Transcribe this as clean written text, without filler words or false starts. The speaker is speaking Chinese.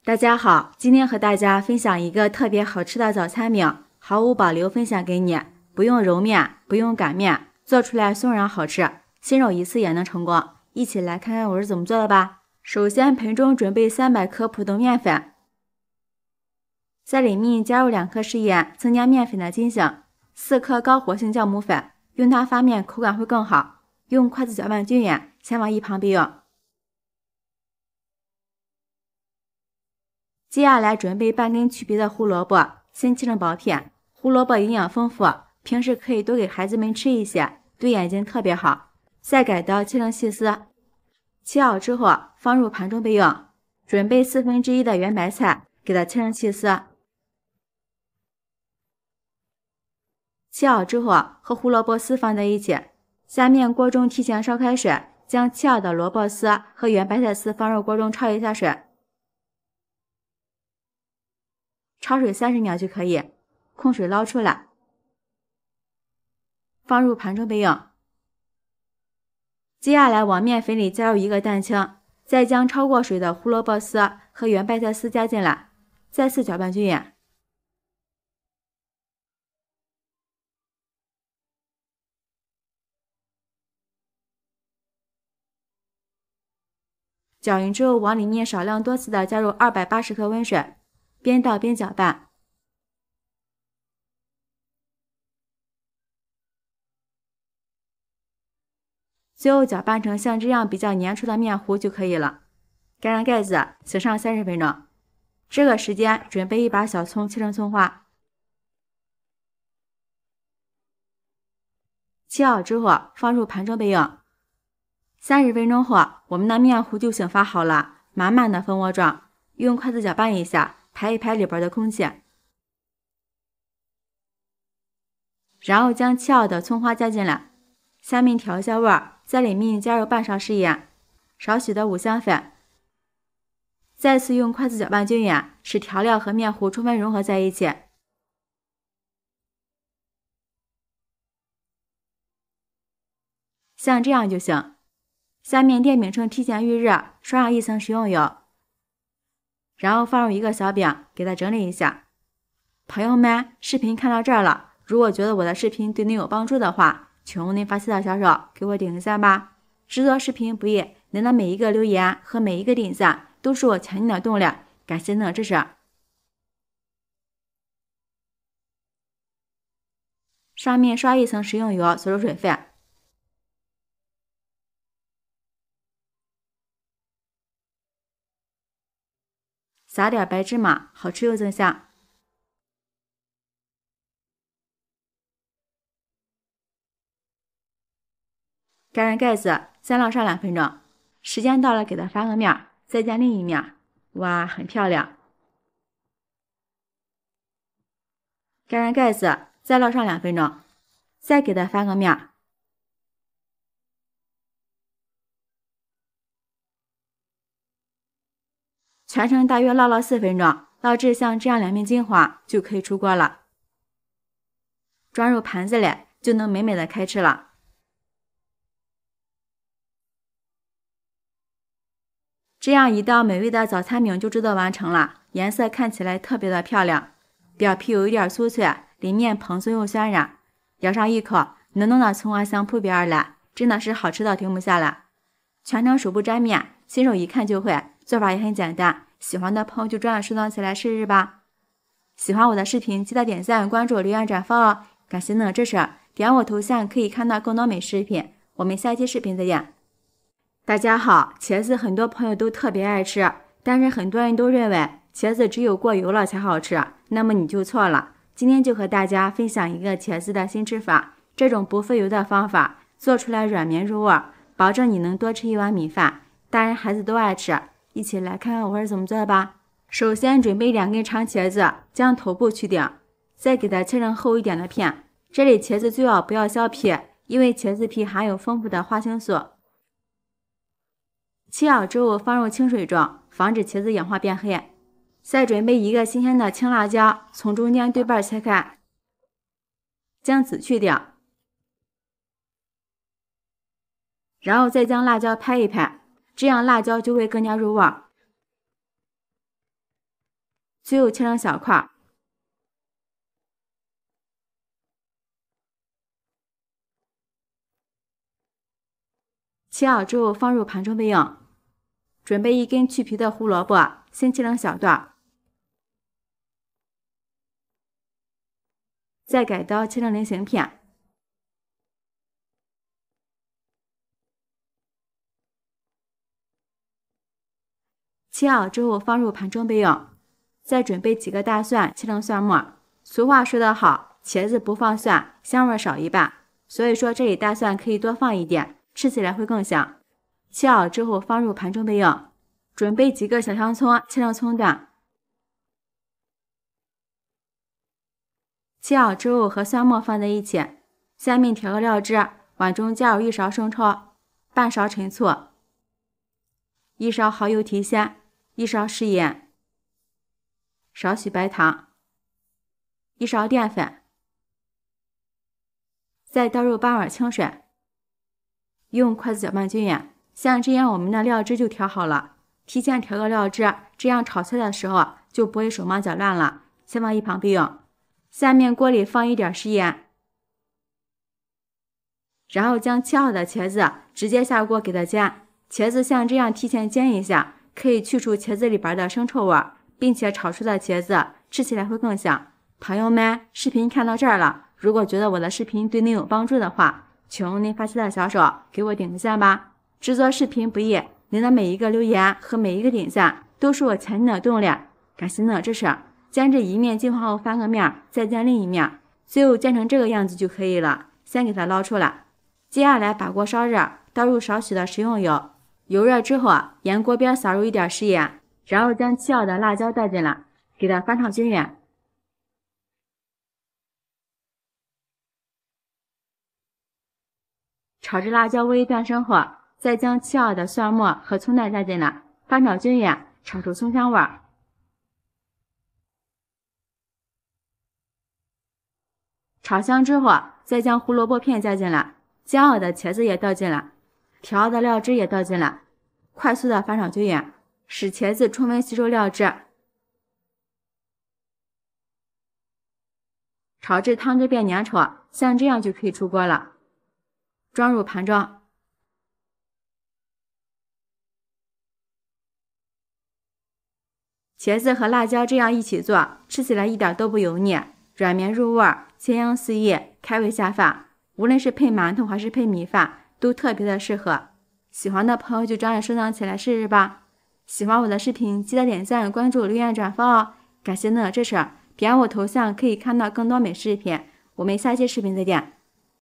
大家好，今天和大家分享一个特别好吃的早餐饼，毫无保留分享给你，不用揉面，不用擀面，做出来松软好吃，新手一次也能成功。一起来看看我是怎么做的吧。首先盆中准备300克普通面粉，在里面加入2克食盐，增加面粉的筋性，4克高活性酵母粉，用它发面口感会更好。用筷子搅拌均匀，先往一旁备用。接下来准备半根去皮的胡萝卜，先切成薄片。胡萝卜营养丰富，平时可以多给孩子们吃一些，对眼睛特别好。再改刀切成细丝，切好之后放入盘中备用。准备1/4的圆白菜，给它切成细丝。切好之后和胡萝卜丝放在一起。下面锅中提前烧开水，将切好的萝卜丝和圆白菜丝放入锅中焯一下水。焯水30秒就可以，控水捞出来，放入盘中备用。接下来往面粉里加入1个蛋清，再将焯过水的胡萝卜丝和圆白菜丝加进来，再次搅拌均匀。搅匀之后，往里面少量多次的加入280克温水，边倒边搅拌。最后搅拌成像这样比较粘稠的面糊就可以了。盖上盖子，醒上30分钟。这个时间准备1把小葱切成葱花。切好之后放入盘中备用。30分钟后，我们的面糊就醒发好了，满满的蜂窝状。用筷子搅拌一下，排一排里边的空气。然后将切好的葱花加进来，下面调一下味儿，在里面加入半勺食盐，少许的五香粉。再次用筷子搅拌均匀，使调料和面糊充分融合在一起。像这样就行。下面电饼铛提前预热，刷上1层食用油，然后放入1个小饼，给它整理一下。朋友们，视频看到这儿了，如果觉得我的视频对您有帮助的话，请用您发起的小手给我点个赞吧。制作视频不易，您的每一个留言和每一个点赞都是我前进的动力，感谢您的支持。上面刷1层食用油，锁住水分。撒点白芝麻，好吃又增香。盖上盖子，再烙上2分钟。时间到了，给它翻个面，再煎另一面。哇，很漂亮。盖上盖子，再烙上2分钟，再给它翻个面。全程大约烙了4分钟，烙至像这样2面金黄就可以出锅了。装入盘子里，就能美美的开吃了。这样一道美味的早餐饼就制作完成了，颜色看起来特别的漂亮，表皮有一点酥脆，里面蓬松又酸软，咬上一口，浓浓的葱花香扑鼻而来，真的是好吃到停不下来。全程手不沾面，新手一看就会，做法也很简单，喜欢的朋友就抓紧收藏起来试试吧。喜欢我的视频，记得点赞、关注、留言、转发哦！感谢您的支持，点我头像可以看到更多美食视频。我们下期视频再见。大家好，茄子很多朋友都特别爱吃，但是很多人都认为茄子只有过油了才好吃，那么你就错了。今天就和大家分享一个茄子的新吃法，这种不费油的方法做出来软绵入味，保证你能多吃1碗米饭，大人孩子都爱吃。一起来看看我是怎么做的吧。首先准备2根长茄子，将头部去掉，再给它切成厚一点的片。这里茄子最好不要削皮，因为茄子皮含有丰富的花青素。切好之后放入清水中，防止茄子氧化变黑。再准备1个新鲜的青辣椒，从中间对半切开，将籽去掉，然后再将辣椒拍一拍，这样辣椒就会更加入味。最后切成小块。切好之后放入盘中备用。准备1根去皮的胡萝卜，先切成小段，再改刀切成菱形片。切好之后放入盘中备用。再准备几个大蒜，切成蒜末。俗话说得好，茄子不放蒜，香味少一半。所以说这里大蒜可以多放一点，吃起来会更香。切好之后放入盘中备用。准备几个小香葱，切成葱段。切好之后和蒜末放在一起。下面调个料汁，碗中加入1勺生抽，半勺陈醋，1勺蚝油提鲜，1勺食盐，少许白糖，1勺淀粉，再倒入半碗清水，用筷子搅拌均匀。像这样我们的料汁就调好了。提前调个料汁，这样炒菜的时候就不会手忙脚乱了。先放一旁备用。下面锅里放一点食盐，然后将切好的茄子直接下锅给它煎。茄子像这样提前煎一下，可以去除茄子里边的生臭味，并且炒出的茄子吃起来会更香。朋友们，视频看到这儿了，如果觉得我的视频对您有帮助的话，请您发起的小手给我点个赞吧。制作视频不易，您的每一个留言和每一个点赞都是我前进的动力。感谢您的支持。煎至一面金黄后翻个面，再煎另一面，最后煎成这个样子就可以了。先给它捞出来。接下来把锅烧热，倒入少许的食用油，油热之后沿锅边撒入一点食盐，然后将切好的辣椒倒进来，给它翻炒均匀。炒至辣椒微微断生后，再将切好的蒜末和葱段加进来，翻炒均匀，炒出葱香味儿。炒香之后，再将胡萝卜片加进来，煎好的茄子也倒进来，调好的料汁也倒进来，快速的翻炒均匀，使茄子充分吸收料汁，炒至汤汁变粘稠，像这样就可以出锅了。装入盘中。茄子和辣椒这样一起做，吃起来一点都不油腻，软绵入味，鲜香四溢，开胃下饭。无论是配馒头还是配米饭，都特别的适合。喜欢的朋友就抓紧收藏起来试试吧。喜欢我的视频，记得点赞、关注、留言、转发哦！感谢您的支持，点我头像可以看到更多美食视频。我们下期视频再见。